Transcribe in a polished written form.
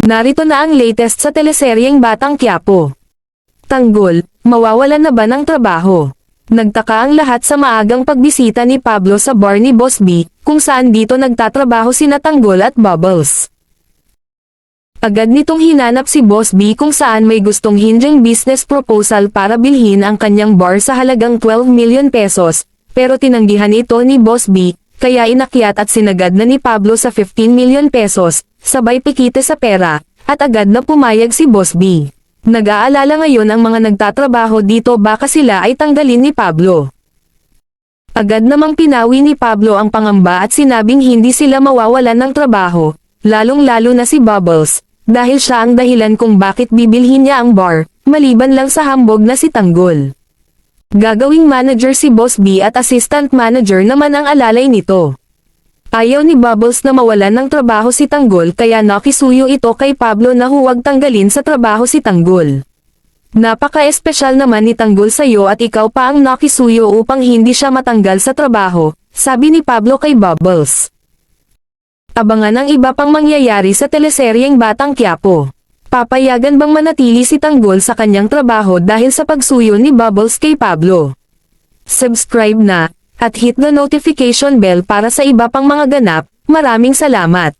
Narito na ang latest sa teleseryeng Batang Quiapo. Tanggol, mawawalan na ba ng trabaho? Nagtaka ang lahat sa maagang pagbisita ni Pablo sa bar ni Boss B, kung saan dito nagtatrabaho sina Tanggol at Bubbles. Agad nitong hinanap si Boss B kung saan may gustong hinging business proposal para bilhin ang kanyang bar sa halagang 12 million pesos, pero tinanggihan ito ni Boss B, kaya inakyat at sinagad na ni Pablo sa 15 million pesos, sabay pikite sa pera, at agad na pumayag si Boss B. Nag-aalala ngayon ang mga nagtatrabaho dito baka sila ay tanggalin ni Pablo. Agad namang pinawi ni Pablo ang pangamba at sinabing hindi sila mawawalan ng trabaho, lalong-lalo na si Bubbles, dahil siya ang dahilan kung bakit bibilhin niya ang bar, maliban lang sa hambog na si Tanggol. Gagawing manager si Boss B at assistant manager naman ang alalay nito. Ayaw ni Bubbles na mawalan ng trabaho si Tanggol kaya nakisuyo ito kay Pablo na huwag tanggalin sa trabaho si Tanggol. Napaka-espesyal naman ni Tanggol sa'yo at ikaw pa ang nakisuyo upang hindi siya matanggal sa trabaho, sabi ni Pablo kay Bubbles. Abangan ang iba pang mangyayari sa teleseryeng Batang Quiapo. Papayagan bang manatili si Tanggol sa kanyang trabaho dahil sa pagsuyo ni Bubbles kay Pablo? Subscribe na, at hit the notification bell para sa iba pang mga ganap. Maraming salamat.